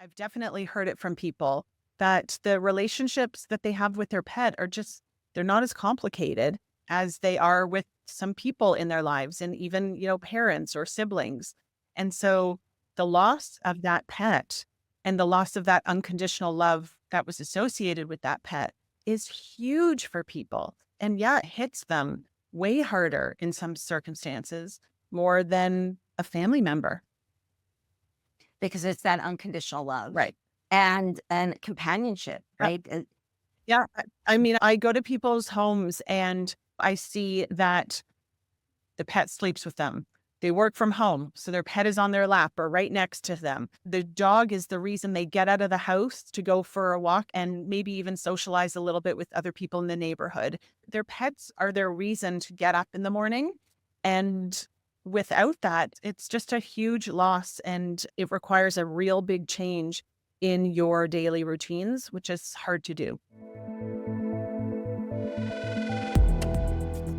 I've definitely heard it from people that the relationships that they have with their pet are just, they're not as complicated as they are with some people in their lives and even, parents or siblings. And so the loss of that pet and the loss of that unconditional love that was associated with that pet is huge for people. And yeah, it hits them way harder in some circumstances, more than a family member. because it's that unconditional love Right. and companionship, Yeah. right? Yeah. I mean, I go to people's homes and I see that the pet sleeps with them. They work from home, so their pet is on their lap or right next to them. The dog is the reason they get out of the house to go for a walk and maybe even socialize a little bit with other people in the neighborhood. Their pets are their reason to get up in the morning. And without that, it's just a huge loss and it requires a real big change in your daily routines, which is hard to do.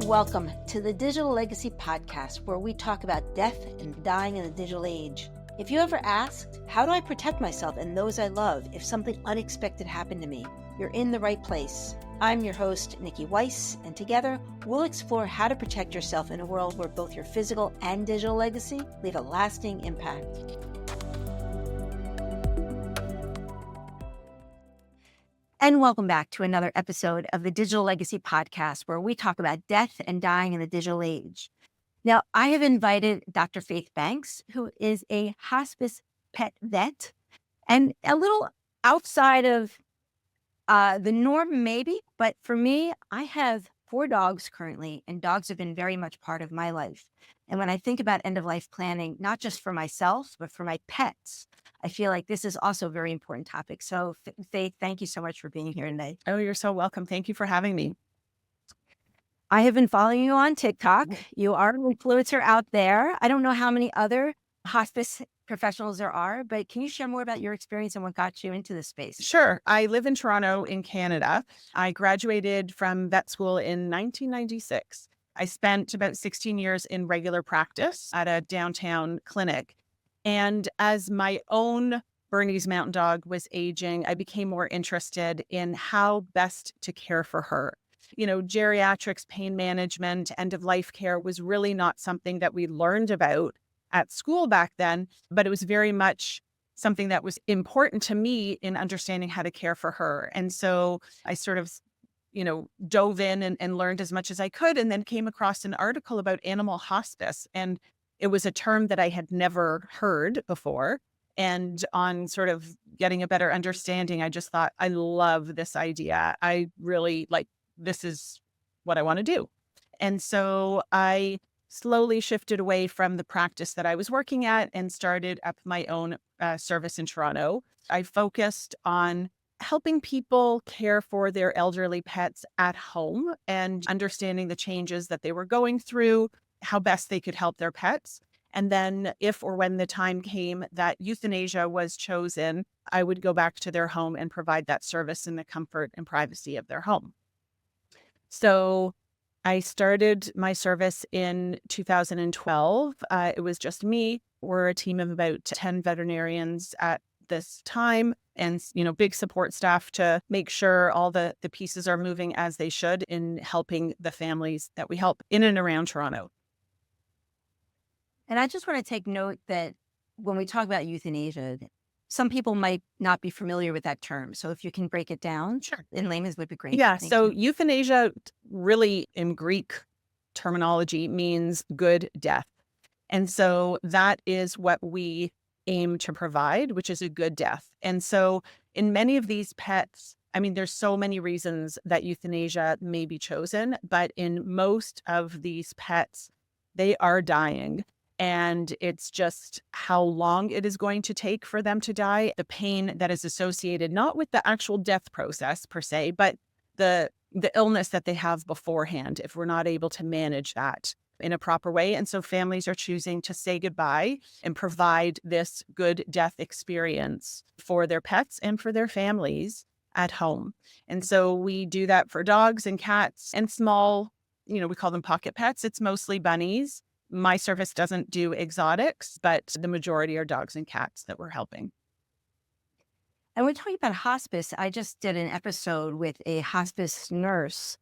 Welcome to the Digital Legacy Podcast, where we talk about death and dying in the digital age. If you ever asked, how do I protect myself and those I love if something unexpected happened to me? You're in the right place. I'm your host, Niki Weiss, and together we'll explore how to protect yourself in a world where both your physical and digital legacy leave a lasting impact. And welcome back to another episode of the Digital Legacy Podcast, where we talk about death and dying in the digital age. Now, I have invited Dr. Faith Banks, who is a hospice pet vet and a little outside of the norm, maybe. But for me, I have 4 dogs currently, and dogs have been very much part of my life. And when I think about end of life planning, not just for myself, but for my pets, I feel like this is also a very important topic. So, Faith, thank you so much for being here today. Oh, you're so welcome. Thank you for having me. I have been following you on TikTok. Mhm. You are an influencer out there. I don't know how many other hospice professionals there are, but can you share more about your experience and what got you into this space? Sure. I live in Toronto in Canada. I graduated from vet school in 1996. I spent about 16 years in regular practice at a downtown clinic. And as my own Bernese Mountain Dog was aging, I became more interested in how best to care for her. Geriatrics, pain management, end of life care was really not something that we learned about at school back then, but it was very much something that was important to me in understanding how to care for her. And so I sort of, dove in and learned as much as I could, and then came across an article about animal hospice. And it was a term that I had never heard before. And on sort of getting a better understanding, I just thought, I love this idea. I really like, this is what I want to do. And so I slowly shifted away from the practice that I was working at and started up my own service in Toronto. I focused on helping people care for their elderly pets at home and understanding the changes that they were going through, how best they could help their pets. And then, if or when the time came that euthanasia was chosen, I would go back to their home and provide that service in the comfort and privacy of their home. So I started my service in 2012. It was just me. We're a team of about 10 veterinarians at this time and, big support staff to make sure all the pieces are moving as they should in helping the families that we help in and around Toronto. And I just want to take note that when we talk about euthanasia, some people might not be familiar with that term. So if you can break it down Sure. in layman's would be great. Yeah. Thank So you. euthanasia really in Greek terminology means good death. And so that is what we aim to provide, which is a good death. And so in many of these pets, I mean, there's so many reasons that euthanasia may be chosen, but in most of these pets, they are dying. And it's just how long it is going to take for them to die, the pain that is associated, not with the actual death process per se, but the illness that they have beforehand, if we're not able to manage that in a proper way. And so families are choosing to say goodbye and provide this good death experience for their pets and for their families at home. And so we do that for dogs and cats and small, we call them pocket pets. It's mostly bunnies. My service doesn't do exotics, but the majority are dogs and cats that we're helping. And we're talking about hospice. I just did an episode with a hospice nurse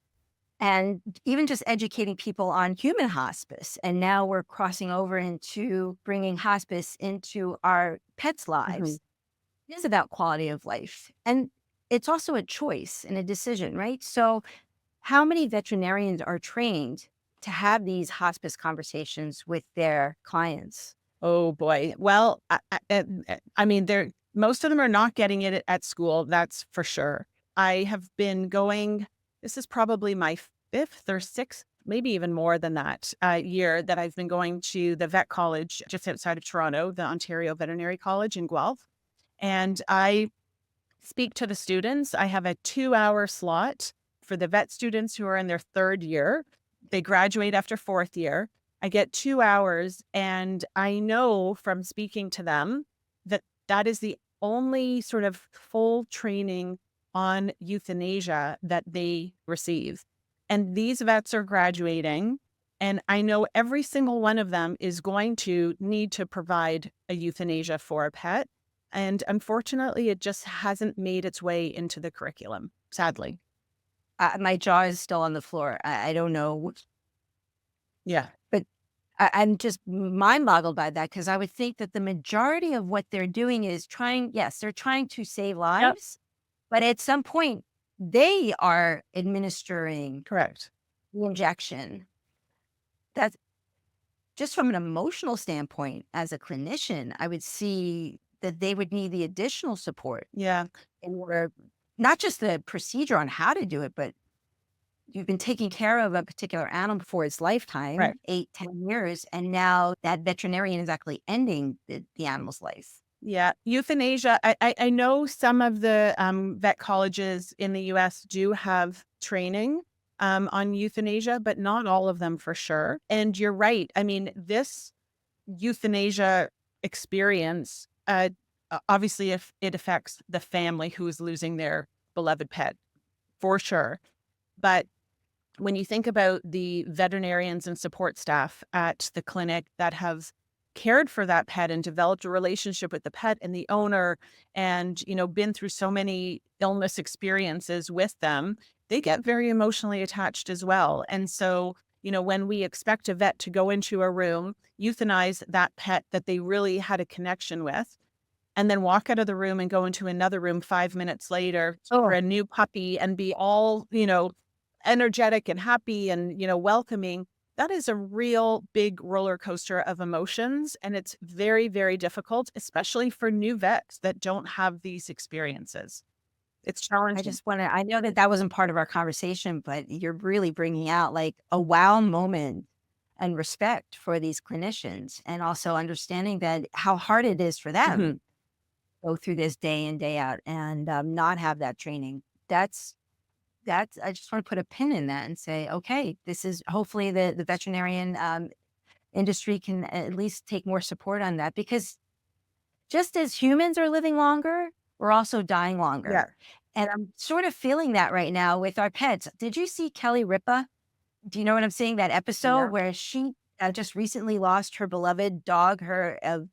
and even just educating people on human hospice. And now we're crossing over into bringing hospice into our pets' Mhm. lives. It is about quality of life. And it's also a choice and a decision, right? So, how many veterinarians are trained to have these hospice conversations with their clients? Oh boy. Well, I mean, they're most of them are not getting it at school. That's for sure. I have been going. This is probably my fifth or sixth, maybe even more than that, year that I've been going to the vet college just outside of Toronto, the Ontario Veterinary College in Guelph, and I speak to the students. I have a 2-hour slot for the vet students who are in their third year. They graduate after fourth year. I get 2 hours, and I know from speaking to them that that is the only sort of full training on euthanasia that they receive. And these vets are graduating, and I know every single one of them is going to need to provide a euthanasia for a pet. And unfortunately, it just hasn't made its way into the curriculum, sadly. My jaw is still on the floor. I don't know, Yeah. but I'm just mind boggled by that because I would think that the majority of what they're doing is trying, yes, they're trying to save Yep. lives, but at some point, they are administering Correct. the injection. That's just from an emotional standpoint, as a clinician, I would see that they would need the additional support Yeah. in order, not just the procedure on how to do it, but you've been taking care of a particular animal for its Right. lifetime, 8, 10 years, and now that veterinarian is actually ending the animal's life. Yeah. Euthanasia. I know some of the vet colleges in the US do have training on euthanasia, but not all of them for sure. And you're right. I mean, this euthanasia experience, obviously, if it affects the family who is losing their beloved pet, for sure. But when you think about the veterinarians and support staff at the clinic that have cared for that pet and developed a relationship with the pet and the owner and been through so many illness experiences with them, they get very emotionally attached as well. And so when we expect a vet to go into a room, euthanize that pet that they really had a connection with, and then walk out of the room and go into another room 5 minutes later for Oh, a new puppy and be all, energetic and happy and, welcoming, that is a real big roller coaster of emotions. And it's very, very difficult, especially for new vets that don't have these experiences. It's I challenging. just want to, I know that that wasn't part of our conversation, but you're really bringing out like a wow moment and respect for these clinicians and also understanding that how hard it is for them Mhm. go through this day in, day out and not have that training. That's I just want to put a pin in that and say, okay, this is hopefully the veterinarian industry can at least take more support on that because just as humans are living longer, we're also dying Yeah. longer. And I'm sort of feeling that right now with our pets. Did you see Kelly Ripa? Do you know what I'm saying? That episode Yeah. where she just recently lost her beloved dog, her of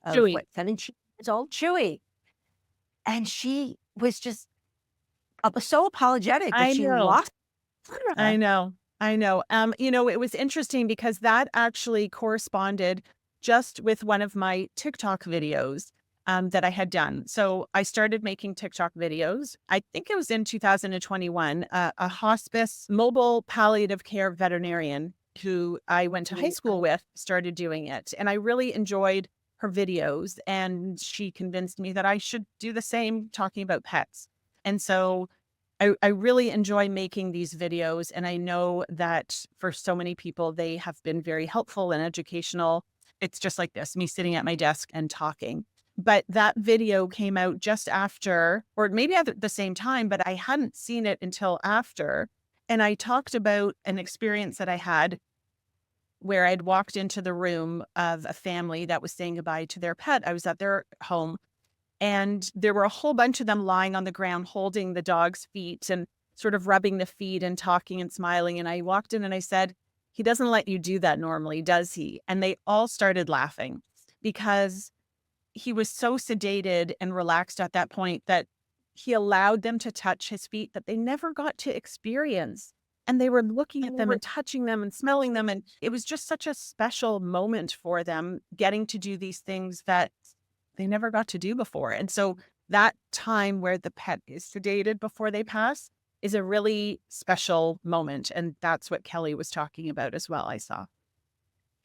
Chewy. what, 17 years old, Chewy. And she was just so apologetic that I she know. lost I her. know. I know. It was interesting because that actually corresponded just with one of my TikTok videos that I had done. So I started making TikTok videos. I think it was in 2021. A hospice mobile palliative care veterinarian who I went to high school with started doing it. And I really enjoyed her videos. And she convinced me that I should do the same talking about pets. And so I really enjoy making these videos, and I know that for so many people, they have been very helpful and educational. It's just like this, me sitting at my desk and talking. But that video came out just after, or maybe at the same time, but I hadn't seen it until after. And I talked about an experience that I had where I'd walked into the room of a family that was saying goodbye to their pet. I was at their home and there were a whole bunch of them lying on the ground, holding the dog's feet and sort of rubbing the feet and talking and smiling. And I walked in and I said, "He doesn't let you do that normally, does he?" And they all started laughing because he was so sedated and relaxed at that point that he allowed them to touch his feet that they never got to experience. And they were looking at them and touching them and smelling them. And it was just such a special moment for them getting to do these things that they never got to do before. And so that time where the pet is sedated before they pass is a really special moment. And that's what Kelly was talking about as well, I saw.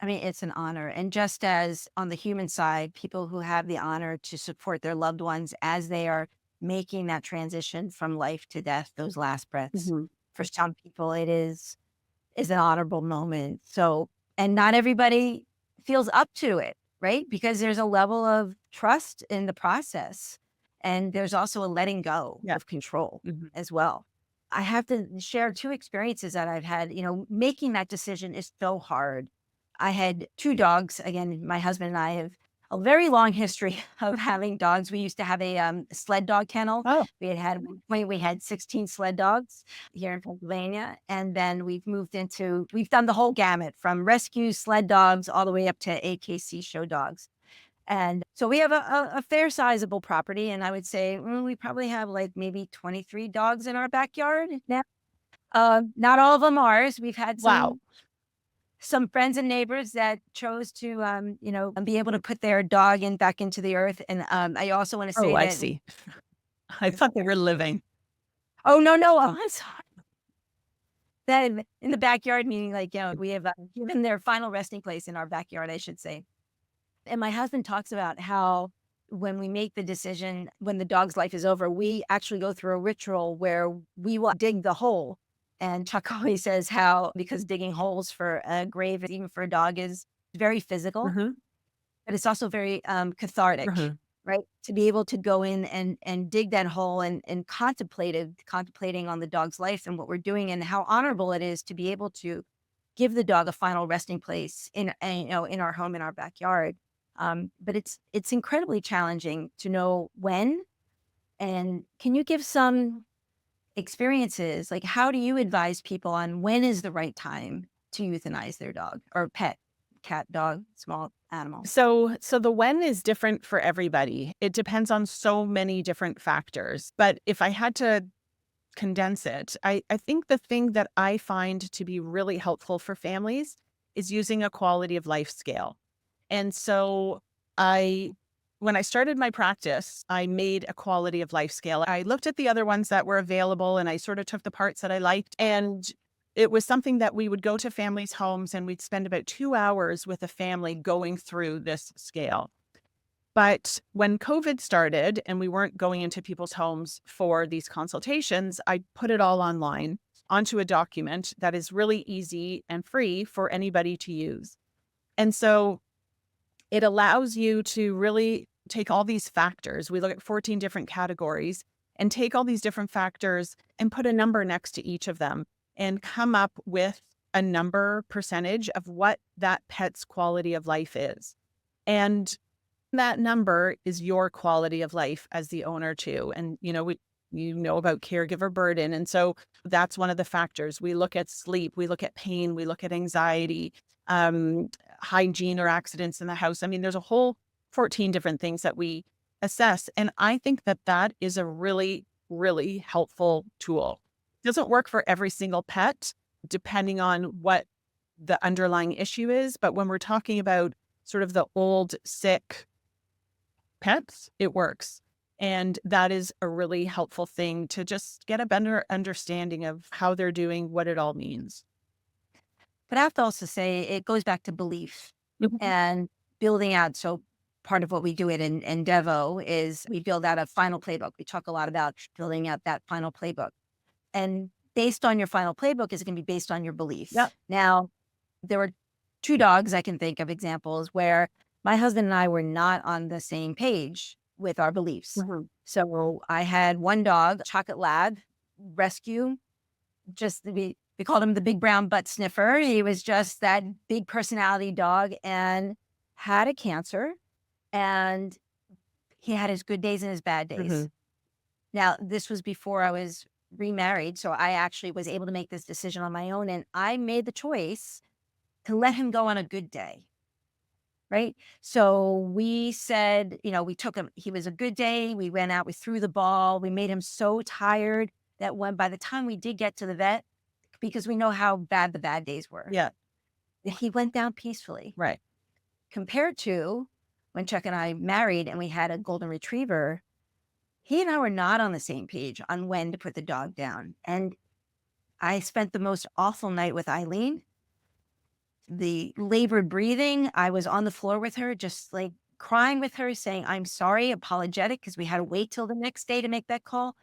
I mean, it's an honor. And just as on the human side, people who have the honor to support their loved ones as they are making that transition from life to death, those last breaths, Mhm. for some people, it is an honorable moment. So, and not everybody feels up to it, right? Because there's a level of trust in the process. And there's also a letting go Yeah. of control Mhm. as well. I have to share two experiences that I've had. Making that decision is so hard. I had two dogs. Again, my husband and I have a very long history of having dogs. We used to have a sled dog kennel. Oh, At one point, we had 16 sled dogs here in Pennsylvania. And then we've done the whole gamut from rescue sled dogs all the way up to AKC show dogs. And so we have a fair sizable property. And I would say we probably have like maybe 23 dogs in our backyard now. Not all of them ours. We've had wow. some friends and neighbors that chose to, be able to put their dog back into the earth. And I also want to Oh, say I that, see. I thought they were living. oh, no, no, I'm sorry. That in the backyard, meaning like, we have given their final resting place in our backyard, I should say. And my husband talks about how when we make the decision, when the dog's life is over, we actually go through a ritual where we will dig the hole. And Chuck always says how, because digging holes for a grave, even for a dog, is very physical, Mhm. but it's also very cathartic, Mhm. right? To be able to go in and dig that hole and contemplating on the dog's life and what we're doing and how honorable it is to be able to give the dog a final resting place in our home, in our backyard. But it's incredibly challenging to know when. And can you give some experiences? Like, how do you advise people on when is the right time to euthanize their dog or pet, cat, dog, small animal? So the when is different for everybody. It depends on so many different factors. But if I had to condense it, I think the thing that I find to be really helpful for families is using a quality of life scale. And so I when I started my practice, I made a quality of life scale. I looked at the other ones that were available and I sort of took the parts that I liked. And it was something that we would go to families' homes and we'd spend about 2 hours with a family going through this scale. But when COVID started and we weren't going into people's homes for these consultations, I put it all online onto a document that is really easy and free for anybody to use. And so it allows you to really take all these factors. We look at 14 different categories and take all these different factors and put a number next to each of them and come up with a number percentage of what that pet's quality of life is. And that number is your quality of life as the owner too. And you know about caregiver burden. And so that's one of the factors. We look at sleep, we look at pain, we look at anxiety, um, hygiene or accidents in the house. I mean, there's a whole 14 different things that we assess. And I think that that is a really, really helpful tool. It doesn't work for every single pet, depending on what the underlying issue is. But when we're talking about sort of the old, sick, pets, it works. And that is a really helpful thing to just get a better understanding of how they're doing, what it all means. But I have to also say it goes back to belief Mhm. and building out. So part of what we do in Devo is we build out a final playbook. We talk a lot about building out that final playbook. And based on your final playbook is going to be based on your Yeah. beliefs. Now, there were two dogs I can think of examples where my husband and I were not on the same page with our beliefs. Mhm. So I had one dog, chocolate lab, rescue, just we called him the big brown butt sniffer. He was just that big personality dog and had a cancer, and he had his good days and his bad days. Mhm. Now, this was before I was remarried, so I actually was able to make this decision on my own, and I made the choice to let him go on a good day. right? So we said, we took him, he was a good day. We went out, we threw the ball, we made him so tired that when by the time we did get to the vet, because we know how bad the bad days were, Yeah. he went down peacefully. Right. Compared to when Chuck and I married and we had a golden retriever, he and I were not on the same page on when to put the dog down. And I spent the most awful night with Eileen. The labored breathing, I was on the floor with her, just like crying with her, saying, I'm sorry, apologetic, because we had to wait till the next day to make that call.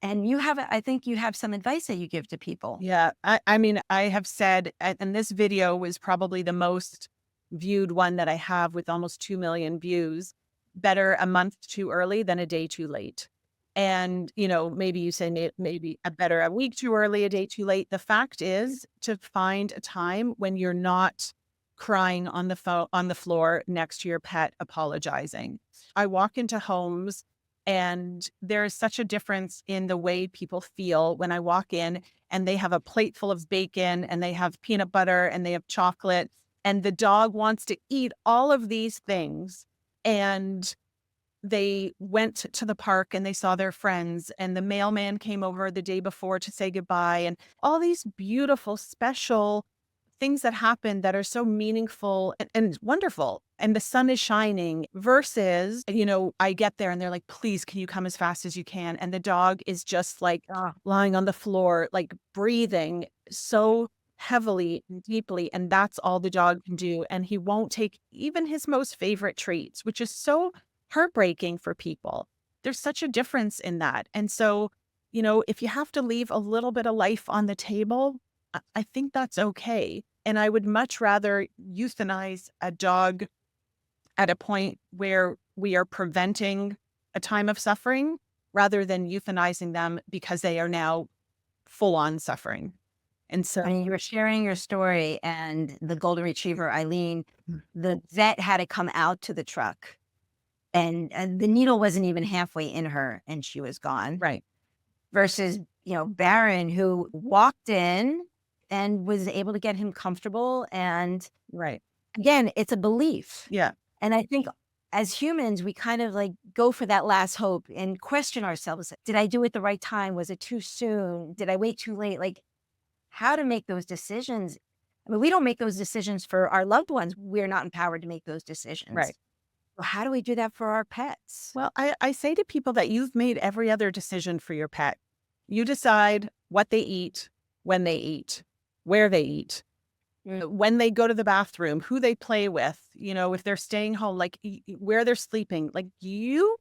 And I think you have some advice that you give to people. Yeah. I mean, I have said, and this video was probably the most viewed one that I have with almost 2 million views. Better a month too early than a day too late. And, maybe you say maybe a better a week too early, a day too late. The fact is to find a time when you're not crying on the floor next to your pet apologizing. I walk into homes and there is such a difference in the way people feel when I walk in and they have a plate full of bacon and they have peanut butter and they have chocolate and the dog wants to eat all of these things. And they went to the park and they saw their friends and the mailman came over the day before to say goodbye and all these beautiful, special things that happen that are so meaningful and wonderful. And the sun is shining versus, I get there and they're like, please, can you come as fast as you can? And the dog is just like Ah, lying on the floor, like breathing so heavily and deeply. And that's all the dog can do. And he won't take even his most favorite treats, which is so heartbreaking for people. There's such a difference in that. And so, if you have to leave a little bit of life on the table, I think that's okay. And I would much rather euthanize a dog at a point where we are preventing a time of suffering rather than euthanizing them because they are now full on suffering. And so, I mean, you were sharing your story and the golden retriever, Eileen, Mm. the vet had to come out to the truck and the needle wasn't even halfway in her and she was gone. right, Versus, Baron, who walked in and was able to get him comfortable. And right. again, it's a belief. Yeah, And I think as humans, we kind of like go for that last hope and question ourselves. Did I do it the right time? Was it too soon? Did I wait too late? Like how to make those decisions. I mean, we don't make those decisions for our loved ones. We're not empowered to make those decisions. right. So how do we do that for our pets? Well, I say to people that you've made every other decision for your pet. You decide what they eat, when they eat, where they eat, when they go to the bathroom, who they play with, if they're staying home, like where they're sleeping, like you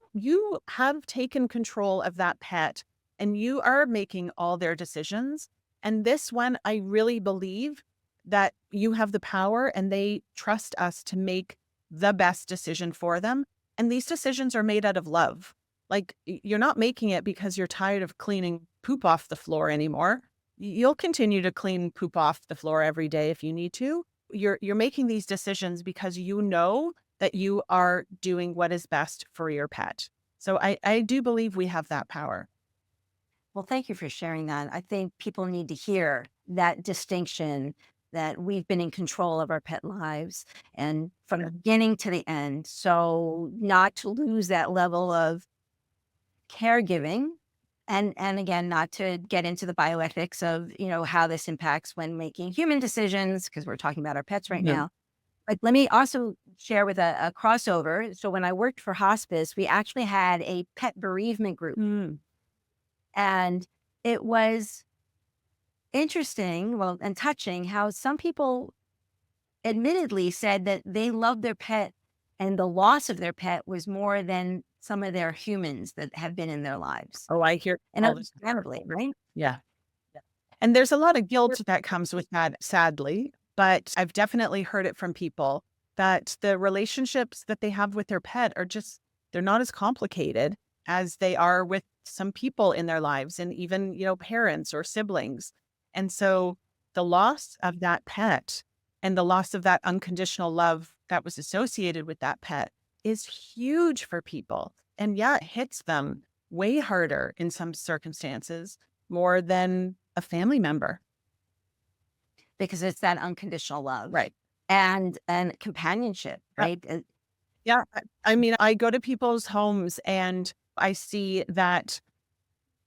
have taken control of that pet and you are making all their decisions. And this one, I really believe that you have the power and they trust us to make the best decision for them. And these decisions are made out of love. Like you're not making it because you're tired of cleaning poop off the floor anymore. You'll continue to clean poop off the floor every day if you need to. You're making these decisions because you know that you are doing what is best for your pet. So I do believe we have that power. Well, thank you for sharing that. I think people need to hear that distinction that we've been in control of our pet lives and from the beginning to the end. So not to lose that level of caregiving and again, not to get into the bioethics of, how this impacts when making human decisions, because we're talking about our pets right Yeah. now. But let me also share with a crossover. So when I worked for hospice, we actually had a pet bereavement group. Mm, And it was interesting, well, and touching how some people admittedly said that they loved their pet and the loss of their pet was more than some of their humans that have been in their lives. oh, I hear And all this. understandably, right? Yeah. And there's a lot of guilt that comes with that, sadly. But I've definitely heard it from people that the relationships that they have with their pet are just, they're not as complicated as they are with some people in their lives and even, parents or siblings. And so the loss of that pet and the loss of that unconditional love that was associated with that pet is huge for people. And yeah, it hits them way harder in some circumstances more than a family member. Because it's that unconditional love. Right. and companionship, Yeah. right? Yeah. I mean, I go to people's homes and I see that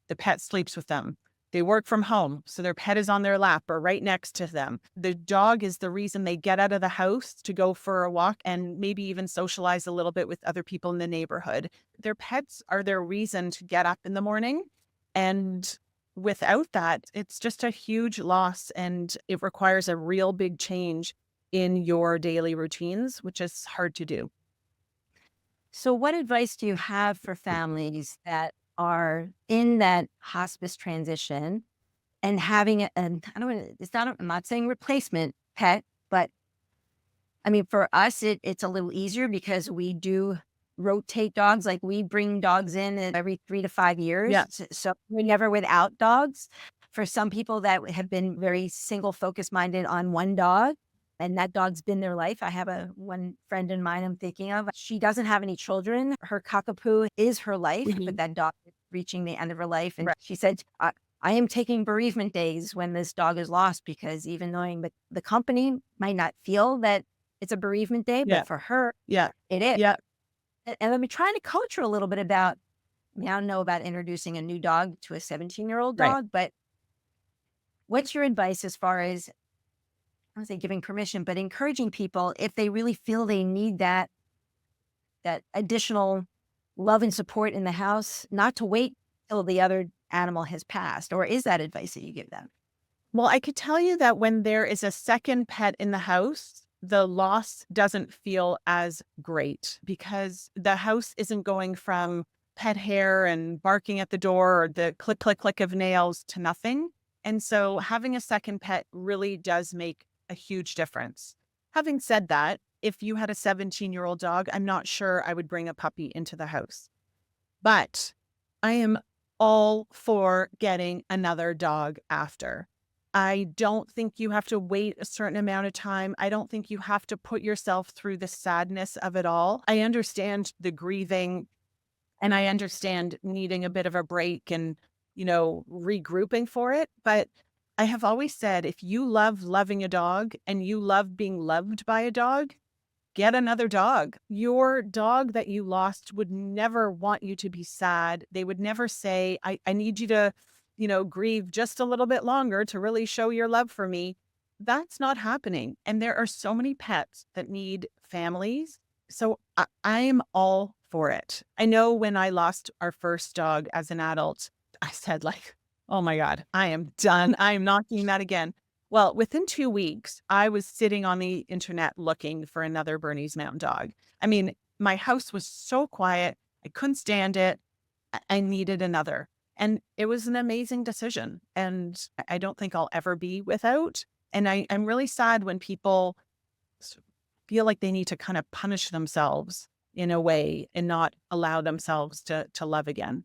the pet sleeps with them. They work from home, so their pet is on their lap or right next to them. The dog is the reason they get out of the house to go for a walk and maybe even socialize a little bit with other people in the neighborhood. Their pets are their reason to get up in the morning. And without that, it's just a huge loss and it requires a real big change in your daily routines, which is hard to do. So, what advice do you have for families that are in that hospice transition and having an, I don't want it's not, I'm not saying replacement pet, but I mean, for us, it's a little easier because we do rotate dogs. Like we bring dogs in every 3 to 5 years. Yeah. So we're never without dogs. For some people that have been very single focus minded on one dog, and that dog's been their life. I have one friend in mind I'm thinking of. She doesn't have any children. Her cockapoo is her life, but Mhm. that dog is reaching the end of her life. And Right. she said, I am taking bereavement days when this dog is lost because even knowing that the company might not feel that it's a bereavement day, Yeah. but for her, Yeah. it is. Yeah. And I've been trying to coach her a little bit about, I mean, I don't know about introducing a new dog to a 17-year-old Right. dog, but what's your advice as far as, I don't say giving permission, but encouraging people if they really feel they need that additional love and support in the house, not to wait till the other animal has passed? Or is that advice that you give them? Well, I could tell you that when there is a second pet in the house, the loss doesn't feel as great because the house isn't going from pet hair and barking at the door or the click, click, click of nails to nothing. And so having a second pet really does make a huge difference. Having said that, if you had a 17-year-old dog, I'm not sure I would bring a puppy into the house. But I am all for getting another dog after. I don't think you have to wait a certain amount of time. I don't think you have to put yourself through the sadness of it all. I understand the grieving and I understand needing a bit of a break and, regrouping for it. But I have always said if you love loving a dog and you love being loved by a dog, get another dog. Your dog that you lost would never want you to be sad. They would never say, I need you to, grieve just a little bit longer to really show your love for me. That's not happening. And there are so many pets that need families. So I'm all for it. I know when I lost our first dog as an adult, I said, like, oh my God, I am done. I am not doing that again. Well, within 2 weeks, I was sitting on the internet looking for another Bernese Mountain Dog. I mean, my house was so quiet. I couldn't stand it. I needed another. And it was an amazing decision. And I don't think I'll ever be without. And I'm really sad when people s- feel like they need to kind of punish themselves in a way and not allow themselves to love again.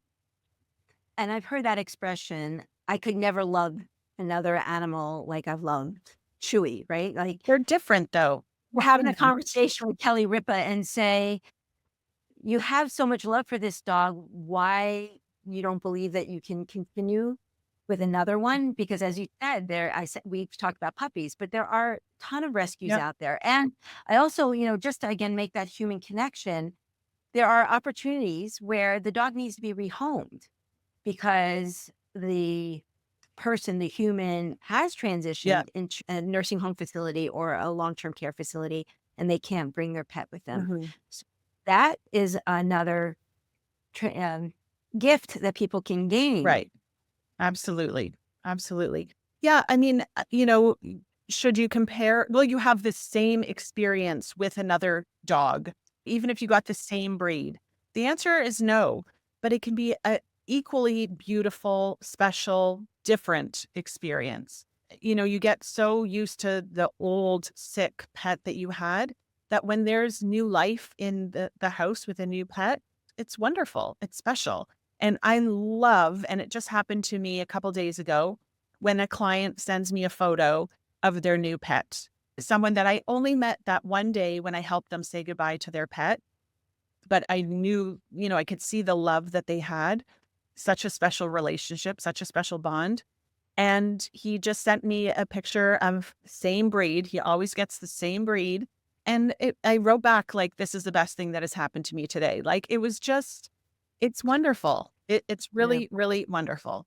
And I've heard that expression, I could never love another animal like I've loved Chewy, right? Like They're different though. we're having a conversation with Kelly Ripa and say, you have so much love for this dog. Why you don't believe that you can continue with another one? Because as you said, we've talked about puppies, but there are a ton of rescues Yep. out there. And I also, just to again make that human connection, there are opportunities where the dog needs to be rehomed because the person, the human, has Yeah. transitioned into a nursing home facility or a long-term care facility, and they can't bring their pet with them. Mhm. So that is another tra- um, gift that people can gain. Right. Absolutely. Absolutely. Yeah. I mean, should you compare? Well, you have the same experience with another dog, even if you got the same breed. The answer is no, but it can be a equally beautiful, special, different experience. You get so used to the old sick pet that you had that when there's new life in the house with a new pet, it's wonderful. It's special. And I love, and it just happened to me a couple days ago when a client sends me a photo of their new pet, someone that I only met that one day when I helped them say goodbye to their pet. But I knew, I could see the love that they had, such a special relationship, such a special bond. And he just sent me a picture of same breed. He always gets the same breed. And I wrote back, like, this is the best thing that has happened to me today. Like, it was just, it's wonderful. It's really, Beautiful. really wonderful.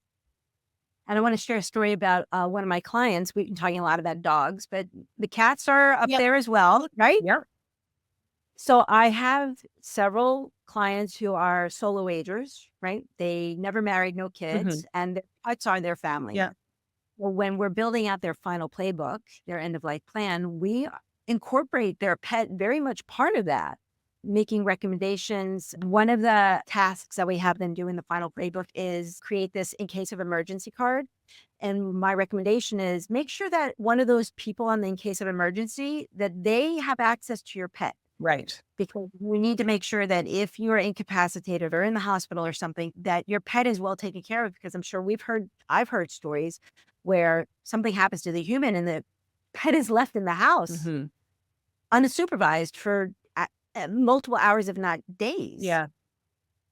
And I want to share a story about one of my clients. We've been talking a lot about dogs, but the cats are up Yep. there as well, right? Yep. So I have several clients who are solo agers, right? They never married, no Hmm. kids, and their pets are their family. Yeah. Well, when we're building out their final playbook, their end of life plan, we incorporate their pet very much part of that, making recommendations. One of the tasks that we have them do in the final playbook is create this in case of emergency card. And my recommendation is make sure that one of those people on the in case of emergency, that they have access to your pet, Right. because we need to make sure that if you are incapacitated or in the hospital or something, that your pet is well taken care of. Because I'm sure I've heard stories where something happens to the human and the pet is left in the house Hmm. unsupervised for multiple hours, if not days. Yeah.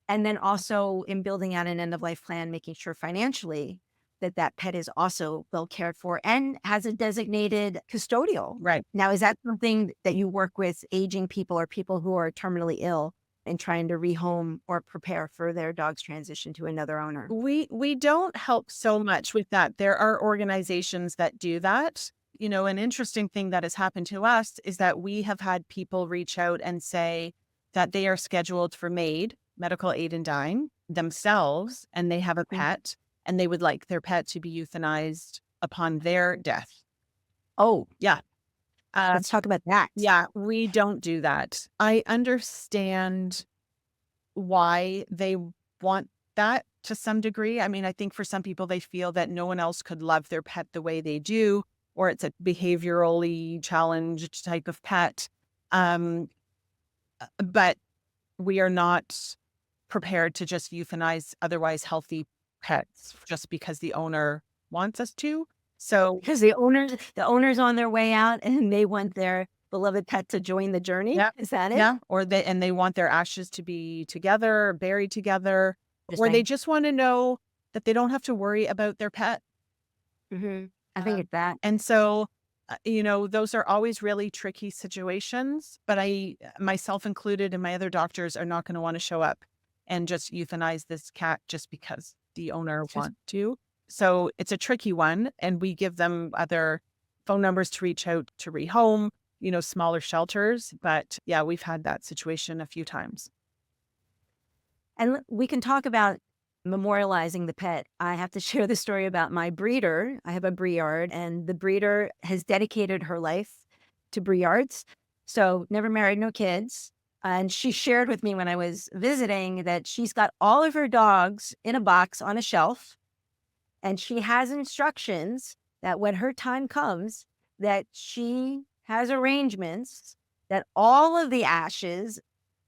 And then also in building out an end of life plan, making sure financially that that pet is also well cared for and has a designated custodial. Right. Now, is that something that you work with aging people or people who are terminally ill and trying to rehome or prepare for their dog's transition to another owner? We don't help so much with that. There are organizations that do that. An interesting thing that has happened to us is that we have had people reach out and say that they are scheduled for MAID, medical aid in dying, themselves, and they have a Mm. pet, and they would like their pet to be euthanized upon their death. Oh, Yeah. let's talk about that. Yeah, we don't do that. I understand why they want that to some degree. I mean, I think for some people, they feel that no one else could love their pet the way they do, or it's a behaviorally challenged type of pet. Um, but we are not prepared to just euthanize otherwise healthy pets just because the owner wants us to. So, Because the owner's on their way out and they want their beloved pet to join the journey. yeah, Is that it? yeah, they want their ashes to be together, buried together, or they Interesting. just want to know that they don't have to worry about their pet. Hmm. I think Um, it's that. and so, those are always really tricky situations, but myself included, and my other doctors are not going to want to show up and just euthanize this cat just because the owner It's just wants to. So it's a tricky one. And we give them other phone numbers to reach out to rehome, smaller shelters. But yeah, we've had that situation a few times. And we can talk about memorializing the pet. I have to share the story about my breeder. I have a Briard, and the breeder has dedicated her life to Briards. So, never married, no kids. And she shared with me when I was visiting that she's got all of her dogs in a box on a shelf, and she has instructions that when her time comes, that she has arrangements that all of the ashes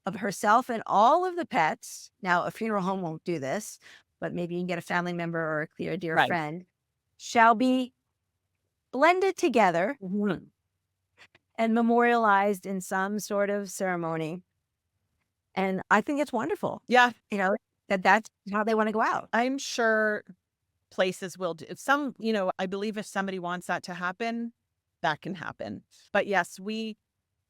of herself and all of the pets. Now, a funeral home won't do this, but maybe you can get a family member or a clear dear Right. friend, shall be blended together Mhm. and memorialized in some sort of ceremony. And I think it's wonderful, Yeah, that's how they want to go out. I'm sure places will do some, I believe if somebody wants that to happen, that can happen. But yes,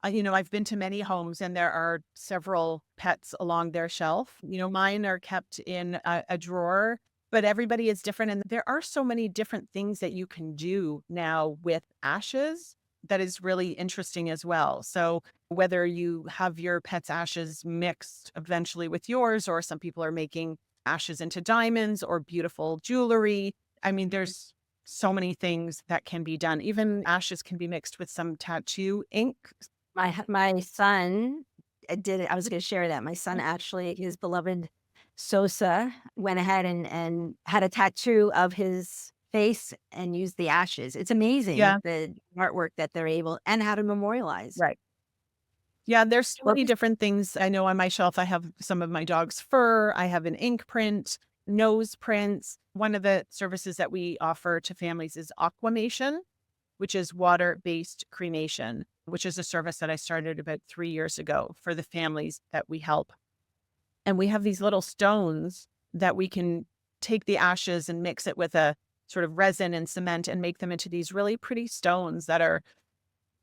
I've been to many homes and there are several pets along their shelf. Mine are kept in a drawer, but everybody is different. And there are so many different things that you can do now with ashes that is really interesting as well. So whether you have your pet's ashes mixed eventually with yours, or some people are making ashes into diamonds or beautiful jewelry. I mean, there's so many things that can be done. Even ashes can be mixed with some tattoo ink. My son did it. I was going to share that. My son actually, his beloved Sosa, went ahead and had a tattoo of his face and used the ashes. It's amazing Yeah. the artwork that they're able and how to memorialize. Right. Yeah, there's so Well, many different things. I know on my shelf, I have some of my dog's fur. I have an ink print, nose prints. One of the services that we offer to families is aquamation, which is water-based cremation, which is a service that I started about 3 years ago for the families that we help. And we have these little stones that we can take the ashes and mix it with a sort of resin and cement and make them into these really pretty stones that are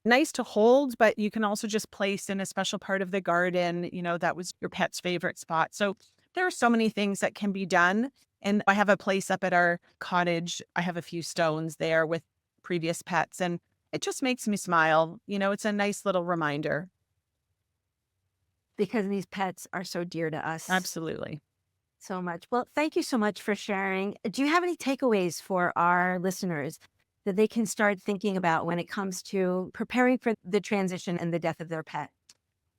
nice to hold, but you can also just place in a special part of the garden. That was your pet's favorite spot. So there are so many things that can be done. And I have a place up at our cottage. I have a few stones there with previous pets, and it just makes me smile. It's a nice little reminder. Because these pets are so dear to us. Absolutely. So much. Well, thank you so much for sharing. Do you have any takeaways for our listeners that they can start thinking about when it comes to preparing for the transition and the death of their pet?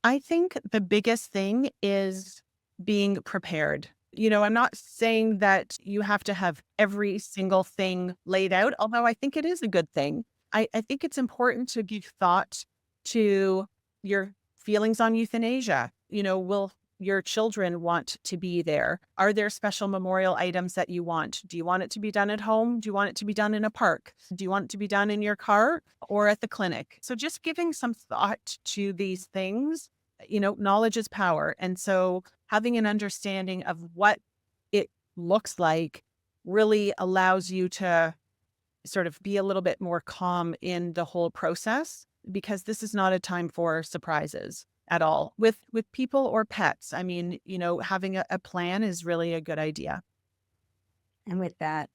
I think the biggest thing is being prepared. I'm not saying that you have to have every single thing laid out, although I think it is a good thing. I think it's important to give thought to your feelings on euthanasia. Will your children want to be there? Are there special memorial items that you want? Do you want it to be done at home? Do you want it to be done in a park? Do you want it to be done in your car or at the clinic? So just giving some thought to these things, knowledge is power. And so having an understanding of what it looks like really allows you to sort of be a little bit more calm in the whole process, because this is not a time for surprises at all with people or pets. I mean, having a plan is really a good idea. And with that,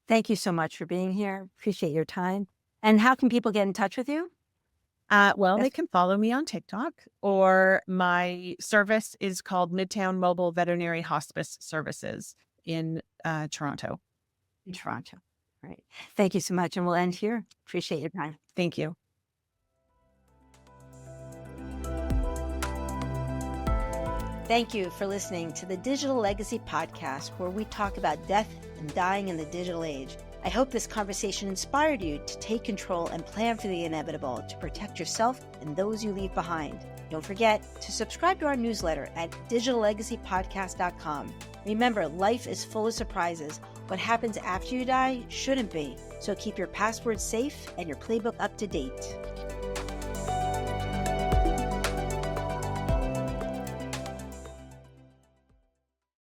thank you so much for being here. Appreciate your time. And how can people get in touch with you? Well, they can follow me on TikTok, or my service is called Midtown Mobile Veterinary Hospice Services in Toronto. In Toronto. All right. Thank you so much. And we'll end here. Appreciate your time. Thank you. Thank you for listening to the Digital Legacy Podcast, where we talk about death and dying in the digital age. I hope this conversation inspired you to take control and plan for the inevitable to protect yourself and those you leave behind. Don't forget to subscribe to our newsletter at digitallegacypodcast.com. Remember, life is full of surprises. What happens after you die shouldn't be. So keep your passwords safe and your playbook up to date.